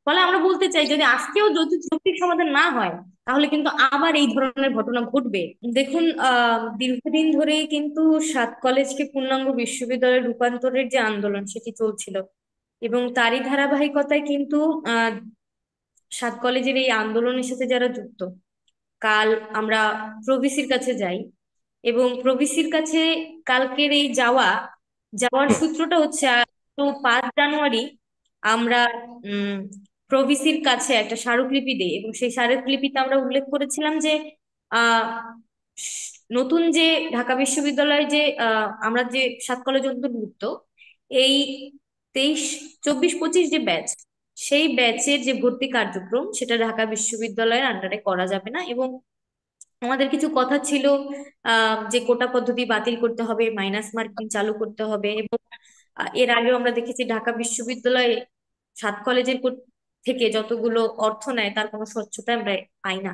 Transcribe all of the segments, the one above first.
ফলে আমরা বলতে চাই যদি আজকেও যৌক্তিক সমাধান না হয় তাহলে কিন্তু আবার এই ধরনের ঘটনা ঘটবে। দেখুন, দীর্ঘদিন ধরেই কিন্তু সাত কলেজকে পূর্ণাঙ্গ বিশ্ববিদ্যালয়ে রূপান্তরের যে আন্দোলন সেটি চলছিল, এবং তারই ধারাবাহিকতায় কিন্তু আহ সাত কলেজের এই আন্দোলনের সাথে যারা যুক্ত, কাল আমরা প্রভিসির কাছে যাই, এবং প্রভিসির কাছে কালকের এই যাওয়ার হুম, সূত্রটা হচ্ছে, তো 5 জানুয়ারি আমরা প্রভিসির কাছে একটা স্মারকলিপি দিই, এবং সেই স্মারকলিপিতে আমরা উল্লেখ করেছিলাম যে আহ নতুন যে ঢাকা বিশ্ববিদ্যালয়ে যে আমরা যে সাত কলেজ অন্তর্ভুক্ত, এই 23, 24, 25 যে ব্যাচ, সেই ব্যাচের যে ভর্তি কার্যক্রম সেটা ঢাকা বিশ্ববিদ্যালয়ের আন্ডারে করা যাবে না। এবং আমাদের কিছু কথা ছিল, যে কোটা পদ্ধতি বাতিল করতে হবে, মাইনাস মার্কিং চালু করতে হবে, এবং এর আগেও আমরা দেখেছি ঢাকা বিশ্ববিদ্যালয়ে সাত কলেজের থেকে যতগুলো অর্থ নেয় তার কোনো স্বচ্ছতা আমরা পাই না।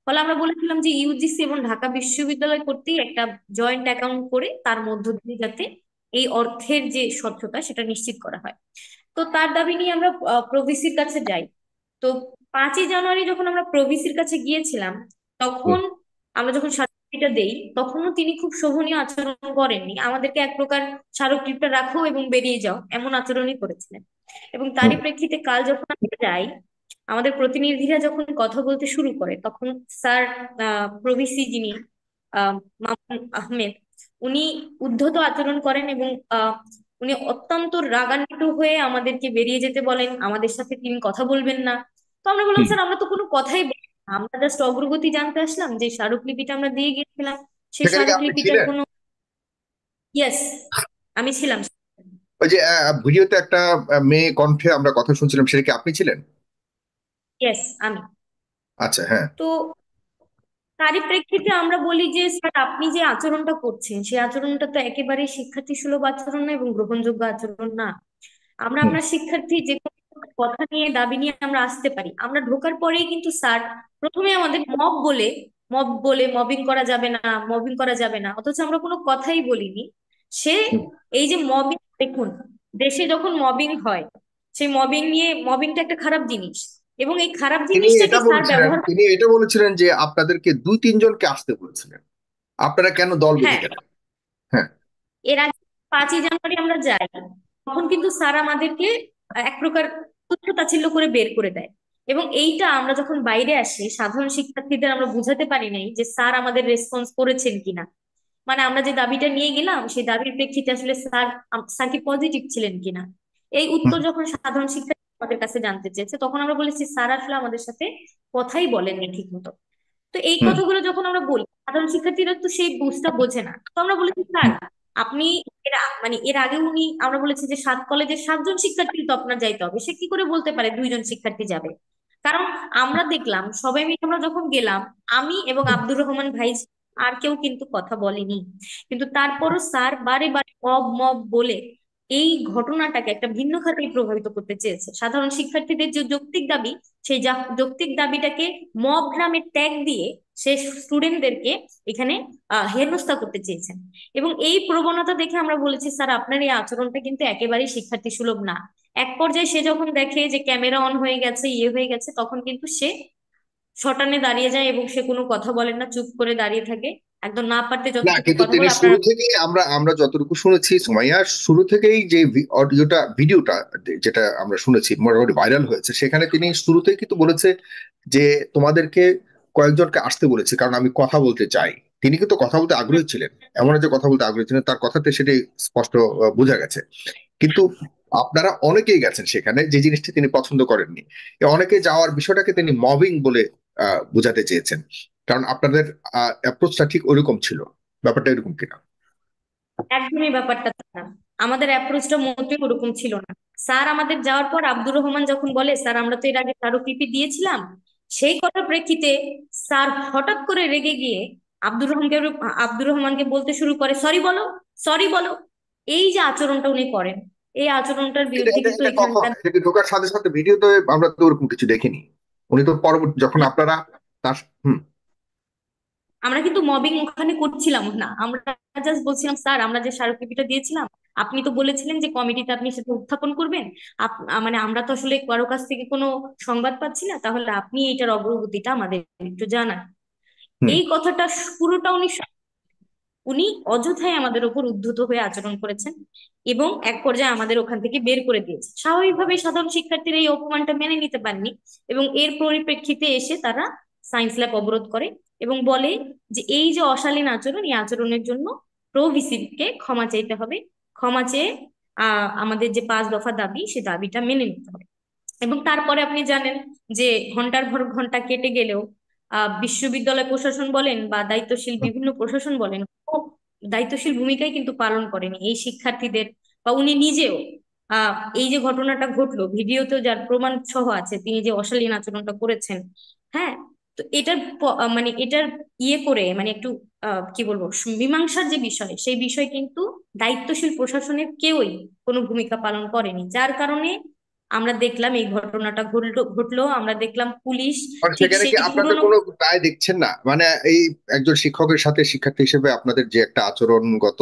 ফলে আমরা বলেছিলাম যে ইউজিসি এবং ঢাকা বিশ্ববিদ্যালয় কর্তৃক একটা জয়েন্ট অ্যাকাউন্ট করে তার মধ্য দিয়ে যাতে এই অর্থের যে স্বচ্ছতা সেটা নিশ্চিত করা হয়। তো তার দাবি নিয়ে আমরা প্রভিসির কাছে যাই। তো 5ই জানুয়ারি যখন আমরা প্রভিসির কাছে গিয়েছিলাম, হুম, তখন আমরা যখন স্মারকলিপিটা দেই তখনও তিনি খুব শোভনীয় আচরণ করেননি, আমাদেরকে এক প্রকার স্মারকলিপিটা রাখো এবং বেরিয়ে যাও এমন আচরণই করেছিলেন। এবং হুম, তারই প্রেক্ষিতে কাল যখন আমরা যাই, আমাদের প্রতিনিধিরা যখন কথা বলতে শুরু করে, তখন স্যার প্রভিসি যিনি মামুন আহমেদ, উনি উদ্ধত আচরণ করেন, এবং উনি অত্যন্ত রাগান্বিত হয়ে আমাদেরকে বেরিয়ে যেতে বলেন, আমাদের সাথে তিনি কথা বলবেন না। তো আমরা বললাম, হুম। স্যার আমরা তো কোনো কথাই বলি না, আমরা জাস্ট অগ্রগতি জানতে আসলাম, যে স্মারকলিপিটা আমরা দিয়ে গিয়েছিলাম সেই সেখানে কি আপনি স্মারকলিপিটার ছিলেন? কোনো। ইয়েস, আমি ছিলাম। ওই যে ভিডিওতে একটা মেয়ে কণ্ঠে আমরা কথা শুনছিলাম, সেটা কি আপনি ছিলেন? ইয়েস, আমি। আচ্ছা, হ্যাঁ। তো তারই প্রেক্ষিতে আমরা বলি যে স্যার আপনি যে আচরণটা করছেন সেই আচরণটা তো একেবারেই শিক্ষার্থী সুলভ আচরণ না এবং গ্রহণযোগ্য আচরণ না। আমরা হুম, আপনার শিক্ষার্থী যে কোনো কথা নিয়ে দাবি নিয়ে আমরা আসতে পারি, আমরা ঢোকার পরেই কিন্তু স্যার প্রথমে আমাদের মব বলে মবিং করা যাবে না, মবিং করা যাবে না, অথচ আমরা কোনো কথাই বলিনি। সে হুম। এই যে মবিং, দেখুন, দেশে যখন মবিং হয়, সেই মবিংটা একটা খারাপ জিনিস, এবং এই খারাপ জিনিসটাকে স্যার ব্যবহার। তিনি এটা বলেছিলেন যে আপনাদেরকে দুই তিনজনকে আসতে বলেছিলেন, আপনারা কেন দল বেঁধে হ্যাঁ, গেলেন? হ্যাঁ। এর আগে 5ই জানুয়ারি আমরা যাই, তখন কিন্তু স্যার আমাদেরকে এক প্রকার তুচ্ছ তাচ্ছিল্য করে বের করে দেয়। এবং এইটা আমরা যখন বাইরে আসি সাধারণ শিক্ষার্থীদের আমরা বুঝাতে পারি নাই যে স্যার আমাদের রেসপন্স করেছেন কিনা, মানে আমরা যে দাবিটা নিয়ে গেলাম সেই দাবির প্রেক্ষিতে আসলে স্যার কি পজিটিভ ছিলেন কিনা। এই হুম, উত্তর যখন সাধারণ শিক্ষার্থী আমাদের কাছে জানতে চেয়েছে, তখন আমরা বলেছি স্যার আসলে আমাদের সাথে কথাই বলেননি ঠিক মতো। তো এই হুম, কথাগুলো যখন আমরা বলি, সাধারণ শিক্ষার্থীরা তো সেই বুঝটা বোঝে না, তো আমরা বলেছি স্যার হুম, আপনি মানে এর আগে আমরা বলেছি যে সাত কলেজের 7 জন শিক্ষার্থী তো আপনার যাইতে হবে, সে কি করে বলতে পারে 2 জন শিক্ষার্থী যাবে? কারণ আমরা দেখলাম সবাই মিলে আমরা যখন গেলাম, আমি এবং হুম, আব্দুর রহমান ভাই, আর কেউ কিন্তু কথা বলেনি। কিন্তু তারপরও স্যার বারে বারে মব মব বলে এই ঘটনাটাকে একটা ভিন্ন খাতে প্রভাবিত করতে চেয়েছে। সাধারণ শিক্ষার্থীদের যে যৌক্তিক দাবি, সেই যৌক্তিক দাবিটাকে মব নামে ট্যাগ দিয়ে সে স্টুডেন্টদেরকে এখানে হেনস্থা করতে চেয়েছেন। এবং এই প্রবণতা দেখে আমরা বলেছি স্যার আপনার এই আচরণটা কিন্তু একেবারেই শিক্ষার্থী সুলভ না। এক পর্যায়ে সে যখন দেখে যে ক্যামেরা অন হয়ে গেছে, ইয়ে হয়ে গেছে, তখন কিন্তু সে শটানে দাঁড়িয়ে যায় এবং সে কোনো কথা বলেন না, চুপ করে দাঁড়িয়ে থাকে। একদম না পারতে না, যতটুকু কিন্তু কথা তিনি বলে শুরু আপনারা। থেকেই আমরা আমরা যতটুকু শুনেছি, সুমাইয়া, শুরু থেকেই যে অডিওটা ভিডিওটা যেটা আমরা শুনেছি মোটামুটি ভাইরাল হয়েছে, সেখানে তিনি শুরুতেই কিন্তু বলেছে যে তোমাদেরকে কয়েকজনকে আসতে বলেছে কারণ আমি কথা বলতে চাই। তিনি কিন্তু কথা বলতে আগ্রহী ছিলেন, এমন না যে কথা বলতে আগ্রহী ছিলেন, তার কথাতে সেটাই স্পষ্ট বোঝা গেছে। কিন্তু আপনারা অনেকেই গেছেন সেখানে, যে জিনিসটি তিনি পছন্দ করেননি। এই অনেকে যাওয়ার বিষয়টাকে তিনি মবিং বলে বোঝাতে চেয়েছেন, কারণ আপনাদের অ্যাপ্রোচটা ঠিক ওইরকম ছিল। ব্যাপারটা এরকম কিনা? একদমই ব্যাপারটা তা না, আমাদের অ্যাপ্রোচটা মোটেই ওরকম ছিল না। স্যার আমাদের যাওয়ার পর আব্দুর রহমান যখন বলে স্যার আমরা তো এর আগে স্মারকলিপি দিয়েছিলাম, সেই কথার প্রেক্ষিতে স্যার হঠাৎ করে রেগে গিয়ে আব্দুর রহমানকে বলতে শুরু করে সরি বলো, সরি বলো। এই যে আচরণটা উনি করেন, এই আচরণটার এটা বিরুদ্ধে এটা কিন্তু এটা কখন, এখানকার। এটা কি ঢোকার সাথে সাথে ভিডিওতে? আমরা তো ওরকম কিছু দেখিনি। উনি তো পরবর্তী যখন আপনারা তার হুম, আমরা কিন্তু মবিং ওখানে করছিলাম না, আমরা জাস্ট বলছিলাম স্যার আমরা যে স্মারকলিপিটা দিয়েছিলাম আপনি তো বলেছিলেন যে কমিটিতে আপনি সেটা উত্থাপন করবেন। মানে আমরা তো আসলে কারো কাছ থেকে কোনো সংবাদ পাচ্ছি না, তাহলে আপনি এইটার অগ্রগতিটা আমাদের একটু জানান। হুম। এই কথাটা পুরোটা উনি অযথাই আমাদের উপর উদ্ধত হয়ে আচরণ করেছেন, এবং এক পর্যায়ে আমাদের ওখান থেকে বের করে দিয়েছে। স্বাভাবিকভাবেই সাধারণ শিক্ষার্থীরা এই অপমানটা মেনে নিতে পারেনি, এবং এর পরিপ্রেক্ষিতে এসে তারা সায়েন্স ল্যাব অবরোধ করে এবং বলে যে এই যে অশালীন আচরণ, এই আচরণের জন্য প্রো ভিসিকে ক্ষমা চাইতে হবে। ক্ষমা চেয়ে আমাদের যে 5 দফা দাবি, সে দাবিটা মেনে নিতে হবে। এবং তারপরে আপনি জানেন যে ঘন্টার পর ঘন্টা কেটে গেলেও বিশ্ববিদ্যালয় প্রশাসন বলেন বা দায়িত্বশীল বিভিন্ন প্রশাসন বলেন, ও দায়িত্বশীল ভূমিকাই কিন্তু পালন করেনি এই শিক্ষার্থীদের, বা উনি নিজেও এই যে ঘটনাটা ঘটলো, ভিডিওতেও যার প্রমাণ সহ আছে, তিনি যে অশালীন আচরণটা করেছেন, হ্যাঁ, তো এটার মানে এটার করে মানে একটু কি বলবো, মীমাংসার যে বিষয়, সেই বিষয় কিন্তু দায়িত্বশীল প্রশাসনের কেউই কোনো ভূমিকা পালন করেনি, যার কারণে আমরা দেখলাম এই ঘটনাটা ঘটলো। আমরা দেখলাম পুলিশ আর ঠিক সেখানে কি সেই আপনাদের পুরনো। কোনো দায় দেখছেন না? মানে এই একজন শিক্ষকের সাথে শিক্ষার্থী হিসেবে আপনাদের যে একটা আচরণগত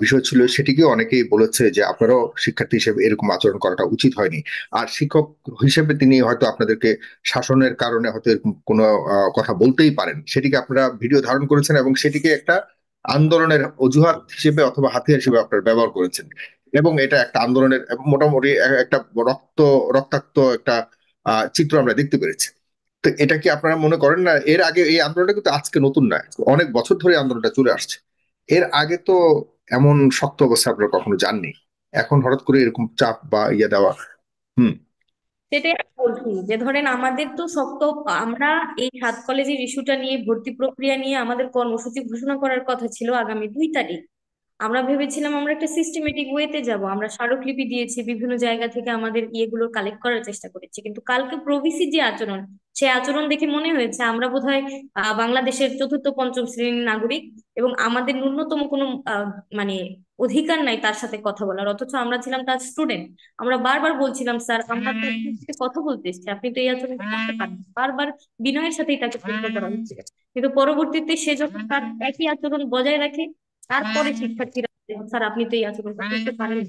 বিষয় ছিল, সেটিকে অনেকেই বলেছে যে আপনারাও শিক্ষার্থী হিসেবে এরকম আচরণ করাটা উচিত হয়নি। আর শিক্ষক হিসেবে তিনি হয়তো আপনাদেরকে শাসনের কারণে হয়তো এরকম কোনো কথা বলতেই পারেন, সেটিকে আপনারা ভিডিও ধারণ করেছেন এবং সেটিকে একটা আন্দোলনের অজুহাত হিসেবে অথবা হাতিয়ার হিসেবে আপনারা ব্যবহার করেছেন। এবং এটা একটা আন্দোলনের মোটামুটি একটা রক্তাক্ত একটা চিত্র আমরা দেখতে পেরেছি। তো এটা কি আপনারা মনে করেন না, এর আগে এই আন্দোলনটা কিন্তু আজকে নতুন নয়, অনেক বছর ধরে এই আন্দোলনটা চলে আসছে। এর আগে তো এমন শক্ত অবস্থা আপনারা কখনো যাননি, এখন হঠাৎ করে এরকম চাপ বা ইয়ে দেওয়া। হুম। সেটাই আমি বলছি যে ধরেন আমাদের তো শক্ত, আমরা এই 7 কলেজের ইস্যুটা নিয়ে, ভর্তি প্রক্রিয়া নিয়ে আমাদের কর্মসূচি ঘোষণা করার কথা ছিল আগামী 2 তারিখ। আমরা ভেবেছিলাম আমরা একটা সিস্টেমেটিক ওয়েতে যাব, আমরা স্মারকলিপি দিয়েছি, বিভিন্ন জায়গা থেকে আমাদের ইয়েগুলো কালেক্ট করার চেষ্টা করেছি, কিন্তু কালকে প্রভিসির যে আচরণ, সে আচরণ দেখে মনে হয়েছে আমরা বোধহয় বাংলাদেশের চতুর্থ পঞ্চম শ্রেণীর নাগরিক, এবং আমাদের ন্যূনতম কোনো মানে অধিকার নাই তার সাথে কথা বলার, অথচ আমরা ছিলাম তার স্টুডেন্ট। আমরা বারবার বলছিলাম স্যার, আমরা তো আপনার সাথে কথা বলতে এসেছি, আপনি তো এই আচরণ করতে পারেন, বারবার বিনয়ের সাথেই তাকে প্রশ্ন করা হচ্ছিল। কিন্তু পরবর্তীতে সে যখন তার একই আচরণ বজায় রাখে, তারপরে শিক্ষার্থীরা বলে, স্যার আপনি তো এই আচরণটা করতে পারেন,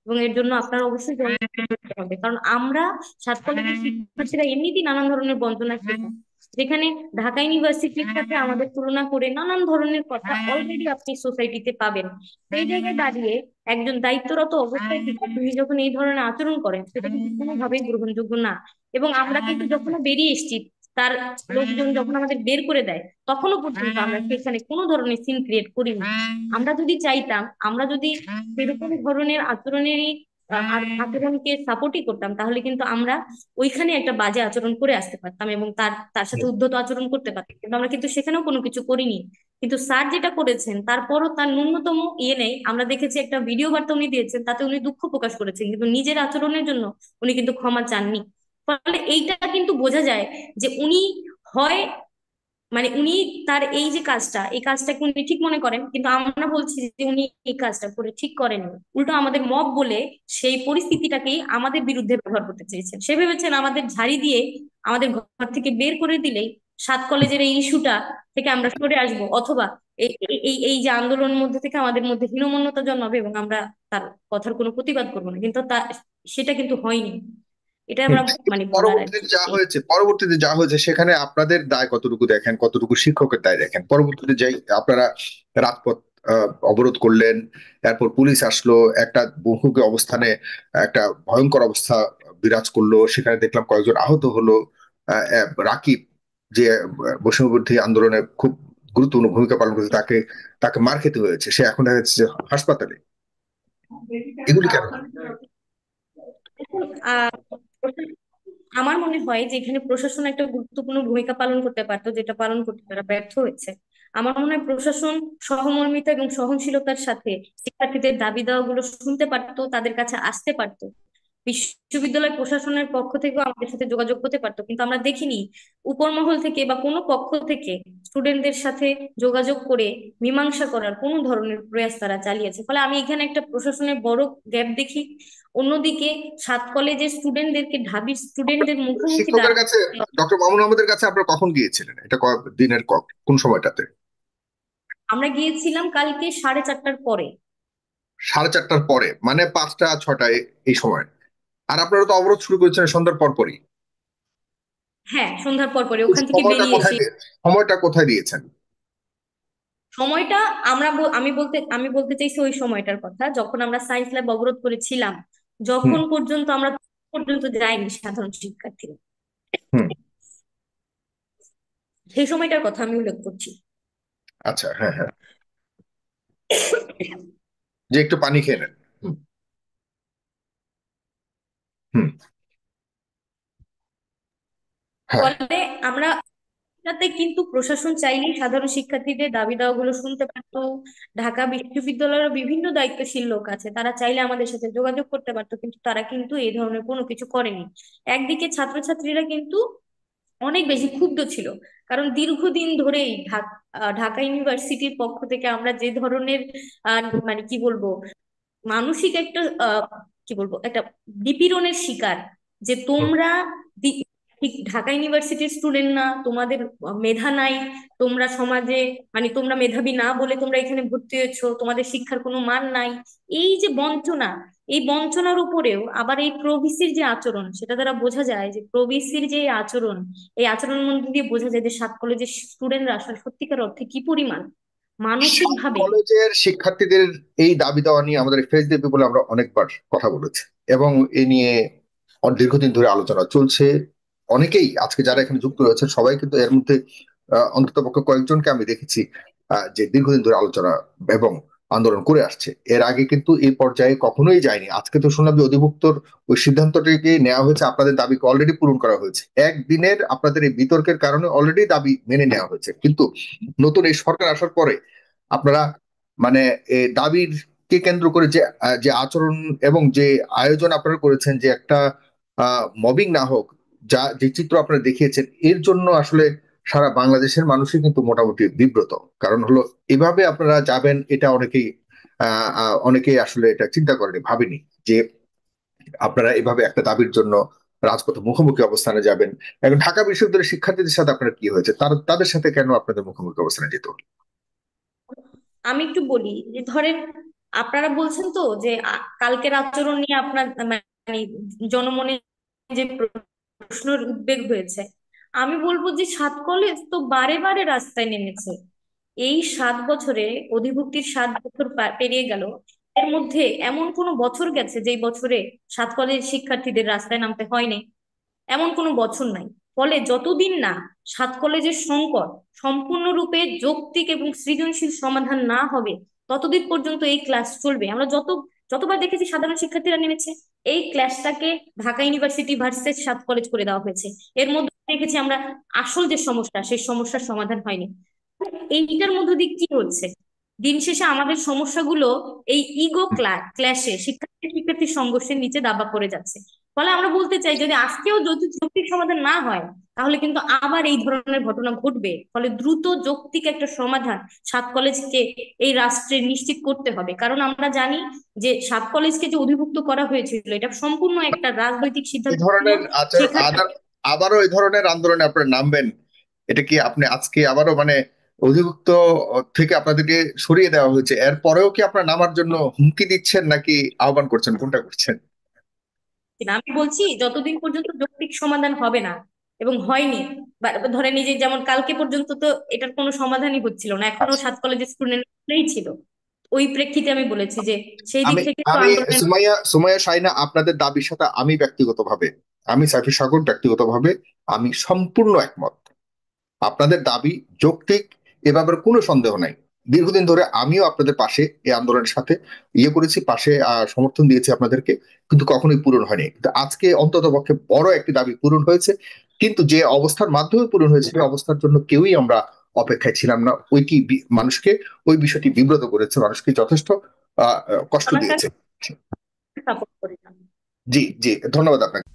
এবং এর জন্য আপনার অবশ্যই জবাবদিহি করতে হবে। কারণ আমরা 7 কলেজের শিক্ষার্থীরা এমনিতেই নানান ধরনের বঞ্চনার শিকার, যেখানে ঢাকা ইউনিভার্সিটির সাথে আমাদের তুলনা করে নানান ধরনের কথা অলরেডি আপনি সোসাইটিতে পাবেন। সেই জায়গায় দাঁড়িয়ে একজন দায়িত্বরত অবস্থায় থেকে তিনি যখন এই ধরনের আচরণ করেন, সেটা কিন্তু কোনোভাবেই গ্রহণযোগ্য না। এবং আমরা কিন্তু যখন বেরিয়ে এসেছি, তার লোকজন যখন আমাদের বের করে দেয়, তখনও পর্যন্ত আমরা সেখানে কোনো ধরনের সিন ক্রিয়েট করিনি। আমরা যদি চাইতাম, আমরা যদি সেরকম ধরনের আচরণেরই আচরণকে সাপোর্টই করতাম, তাহলে কিন্তু আমরা ওইখানে একটা বাজে আচরণ করে আসতে পারতাম এবং তার তার সাথে উদ্ধত আচরণ করতে পারতাম, কিন্তু আমরা কিন্তু সেখানেও কোনো কিছু করিনি। কিন্তু স্যার যেটা করেছেন, তারপরও তার ন্যূনতম ইয়ে নেই। আমরা দেখেছি একটা ভিডিও বার্তা উনি দিয়েছেন, তাতে উনি দুঃখ প্রকাশ করেছেন, কিন্তু নিজের আচরণের জন্য উনি কিন্তু ক্ষমা চাননি। ফলে এইটা কিন্তু বোঝা যায় যে উনি হয়, মানে উনি তার এই যে কাজটা, এই কাজটাকে উনি ঠিক মনে করেন, কিন্তু আমরা বলছি যে উনি এই কাজটা করে ঠিক করেননি। উল্টো আমাদের মব বলে সেই পরিস্থিতিটাকেই আমাদের বিরুদ্ধে ব্যবহার করতে চেয়েছেন। সে ভেবেছেন আমাদের ঝাড়ি দিয়ে আমাদের ঘর থেকে বের করে দিলেই 7 কলেজের এই ইস্যুটা থেকে আমরা সরে আসবো, অথবা এই এই এই এই যে আন্দোলনের মধ্যে থেকে আমাদের মধ্যে হীনমন্যতা জন্মাবে এবং আমরা তার কথার কোনো প্রতিবাদ করবো না। কিন্তু সেটা কিন্তু হয়নি। এটা হুম। আমরা কিন্তু মানে বলার আর পরবর্তীতে কি। যা হয়েছে, পরবর্তীতে যা হয়েছে সেখানে আপনাদের দায় কতটুকু দেখেন, কতটুকু শিক্ষকের দায় দেখেন? পরবর্তীতে যে আপনারা রাজপথ অবরোধ করলেন, এরপর পুলিশ আসলো, একটা বহুমুখী অবস্থানে একটা ভয়ঙ্কর অবস্থা বিরাজ করলো, সেখানে দেখলাম কয়েকজন আহত হলো। রাকিব, যে বৈষম্যবিরোধী আন্দোলনে খুব গুরুত্বপূর্ণ ভূমিকা পালন করেছে, তাকে তাকে মার খেতে হয়েছে, সে এখন দেখা যাচ্ছে যে হাসপাতালে। এগুলি কেন? এখন আমার মনে হয় যে এখানে প্রশাসন একটা গুরুত্বপূর্ণ ভূমিকা পালন করতে পারতো, যেটা পালন করতে তারা ব্যর্থ হয়েছে। আমার মনে হয় প্রশাসন সহমর্মিতা এবং সহনশীলতার সাথে শিক্ষার্থীদের দাবি দাওয়া গুলো শুনতে পারতো, তাদের কাছে আসতে পারতো। বিশ্ববিদ্যালয় প্রশাসনের পক্ষ থেকেও আমাদের সাথে যোগাযোগ করতে পারতো, কিন্তু আমরা দেখিনি উপর মহল থেকে বা কোনো পক্ষ থেকে স্টুডেন্টদের সাথে যোগাযোগ করে মীমাংসা করার কোনো ধরনের প্রয়াস তারা চালিয়েছে। ফলে আমি এখানে একটা প্রশাসনের বড় গ্যাপ দেখি। অন্যদিকে 7 কলেজের স্টুডেন্টদেরকে, ঢাবির স্টুডেন্টদের মুখোমুখি শিক্ষকের দাঁড়াতে কাছে, ডক্টর মামুন আহমেদের কাছে আপনারা কখন গিয়েছিলেন? এটা দিনের কোন সময়টাতে? আমরা গিয়েছিলাম কালকে 4:30টার পরে। 4:30টার পরে, মানে 5টা 6টায় এই সময়। আর আপনারা তো অবরোধ শুরু করেছেন সন্ধ্যার পরপরই। হ্যাঁ, সন্ধ্যার পর পরে এই ওখান থেকে সময়টা বেরিয়ে কোথায় এসে সময়টা কোথায় দিয়েছেন? সময়টা আমি বলতে চাইছি ওই সময়টার কথা যখন আমরা সায়েন্স ল্যাব অবরোধ করেছিলাম, হুম। যখন পর্যন্ত আমরা পর্যন্ত যাইনি সাধারণ শিক্ষার্থীরা, হুম। সেই সময়টার কথা আমি উল্লেখ করছি। আচ্ছা, হ্যাঁ হ্যাঁ। যে একটু পানি খেয়ে নেন। হুম। হুম। হ্যাঁ। ফলে আমরা তাতে কিন্তু প্রশাসন চাইলেই সাধারণ শিক্ষার্থীদের দাবি দাওয়াগুলো শুনতে পারতো। ঢাকা বিশ্ববিদ্যালয়ের বিভিন্ন দায়িত্বশীল লোক আছে, তারা চাইলে আমাদের সাথে যোগাযোগ করতে পারতো, কিন্তু তারা কিন্তু এই ধরনের কোনো কিছু করেনি। একদিকে ছাত্রছাত্রীরা কিন্তু অনেক বেশি ক্ষুব্ধ ছিল, কারণ দীর্ঘদিন ধরেই ঢাকা ইউনিভার্সিটির পক্ষ থেকে আমরা যে ধরনের মানে কি বলবো, মানসিক একটা কি বলবো, একটা নিপীড়নের শিকার, যে হুম। তোমরা ঠিক ঢাকা ইউনিভার্সিটির স্টুডেন্ট না, তোমাদের মেধা নাই, তোমরা সমাজে মানে তোমরা মেধাবী না বলে তোমরা এখানে ভর্তি হয়েছো, তোমাদের শিক্ষার কোনো মান নাই। এই যে বঞ্চনা, এই বঞ্চনার উপরেও আবার এই প্রভিসির যে আচরণ, সেটা দ্বারা বোঝা যায় যে প্রভিসির যে আচরণ, এই আচরণের মধ্যে দিয়ে বোঝা যায় যে সাত কলেজের স্টুডেন্টরা আসলে সত্যিকার অর্থে কি পরিমাণ মানসিক সব ভাবে। কলেজের শিক্ষার্থীদের এই দাবি দেওয়া নিয়ে আমাদের ফেস দেবে বলে আমরা অনেকবার কথা বলেছি, এবং এ নিয়ে দীর্ঘদিন ধরে আলোচনা চলছে। অনেকেই আজকে যারা এখানে যুক্ত রয়েছেন সবাই কিন্তু এর মধ্যে অন্তত পক্ষে কয়েকজনকে আমি দেখেছি যে দীর্ঘদিন ধরে আলোচনা এবং আন্দোলন করে আসছে। এর আগে কিন্তু এই পর্যায়ে কখনোই যায়নি। আজকে তো শুনলাম যে অধিভুক্তর ওই সিদ্ধান্তটিকে নেওয়া হয়েছে, আপনাদের দাবিকে অলরেডি পূরণ করা হয়েছে। একদিনের আপনাদের এই বিতর্কের কারণে অলরেডি দাবি মেনে নেওয়া হয়েছে, কিন্তু নতুন এই সরকার আসার পরে আপনারা মানে এই দাবির কে কেন্দ্র করে যে যে আচরণ এবং যে আয়োজন আপনারা করেছেন, যে একটা মবিং না হোক, যা যে চিত্র আপনারা দেখিয়েছেন, এর জন্য আসলে সারা বাংলাদেশের মানুষই কিন্তু মোটামুটি বিব্রত। কারণ হলো এভাবে আপনারা যাবেন, এটা অনেকেই আসলে এটা চিন্তা করেনি, ভাবেনি যে আপনারা এভাবে একটা দাবির জন্য রাজপথে মুখোমুখি অবস্থানে যাবেন। এখন ঢাকা বিশ্ববিদ্যালয়ের শিক্ষার্থীদের সাথে আপনার কি হয়েছে, তাদের সাথে কেন আপনাদের মুখোমুখি অবস্থানে যেত হলো? আমি একটু বলি যে ধরেন, আপনারা বলছেন তো যে কালকের আচরণ নিয়ে আপনার মানে জনমনে যে প্রশ্নের উদ্বেগ হয়েছে। আমি বলবো যে সাত কলেজ তো বারে বারে রাস্তায় নেমেছে। এই 7 বছরে, অধিভুক্তির 7 বছর পেরিয়ে গেল, এর মধ্যে এমন কোনো বছর গেছে যেই বছরে সাত কলেজ শিক্ষার্থীদের রাস্তায় নামতে হয়নি? এমন কোনো বছর নাই। ফলে যতদিন না সাত কলেজের সংকট সম্পূর্ণরূপে যৌক্তিক এবং সৃজনশীল সমাধান না হবে, ততদিন পর্যন্ত এই ক্লাস চলবে। আমরা যতবার দেখেছি সাধারণ শিক্ষার্থীরা নেমেছে, এই ক্লাসটাকে ঢাকা ইউনিভার্সিটি ভার্সেস সাত কলেজ করে দেওয়া হয়েছে। এর মধ্যে দেখেছি আমরা আসল যে সমস্যা, সেই সমস্যার সমাধান হয়নি। এইটার মধ্য দিয়ে কি হচ্ছে, দিন শেষে আমাদের সমস্যাগুলো এই ইগো ক্ল্যাশে, শিক্ষার্থী শিক্ষার্থী সংঘর্ষের নিচে দাবা পড়ে যাচ্ছে। ফলে আমরা বলতে চাই, যদি আজকেও যৌক্তিক সমাধান না হয়, তাহলে কিন্তু আবার এই ধরনের ঘটনা ঘটবে। ফলে দ্রুত যৌক্তিক একটা সমাধান সাত কলেজকে এই রাষ্ট্রে নিশ্চিত করতে হবে, কারণ আমরা জানি যে সাত কলেজকে যে অধিভুক্ত করা হয়েছিল, এটা সম্পূর্ণ একটা রাজনৈতিক এই সিদ্ধান্ত ছিল। ধরনের আচরণ সেখানে আবারও এই ধরনের আন্দোলনে আপনারা নামবেন? এটা কি আপনি আজকে আবারও মানে অধিভুক্ত থেকে আপনাদেরকে সরিয়ে দেওয়া হয়েছে, এরপরেও কি আপনারা নামার জন্য হুমকি দিচ্ছেন নাকি আহ্বান করছেন, কোনটা করছেন? আমি বলছি যতদিন পর্যন্ত যৌক্তিক সমাধান হবে না, এবং হয়নি, বা ধরেন এই যে যেমন কালকে পর্যন্ত তো এটার কোনো সমাধানই হচ্ছিল না, এখনো আচ্ছা। সাত কলেজের স্টুডেন্টই ছিল। ওই প্রেক্ষিতে আমি বলেছি যে সেই দিক আমি থেকে তো আমি আন্দোলনের। সুমাইয়া শাহিনা, আপনাদের দাবির সাথে আমি ব্যক্তিগতভাবে, আমি সাইফি সাগর ব্যক্তিগতভাবে আমি সম্পূর্ণ একমত। আপনাদের দাবি যৌক্তিক, এ ব্যাপারে কোনো সন্দেহ নাই। দীর্ঘদিন ধরে আমিও আপনাদের পাশে এই আন্দোলনের সাথে করেছি, পাশে সমর্থন দিয়েছি আপনাদেরকে, কিন্তু কখনোই পূরণ হয়নি। কিন্তু আজকে অন্তত পক্ষে বড় একটি দাবি পূরণ হয়েছে। কিন্তু যে অবস্থার মাধ্যমে পূরণ হয়েছে, সেই অবস্থার জন্য কেউই আমরা অপেক্ষায় ছিলাম না। ওইটি মানুষকে, ওই বিষয়টি বিব্রত করেছে, মানুষকে যথেষ্ট কষ্ট দিয়েছে। সাপোর্ট করি না। জি জি, ধন্যবাদ আপনাকে।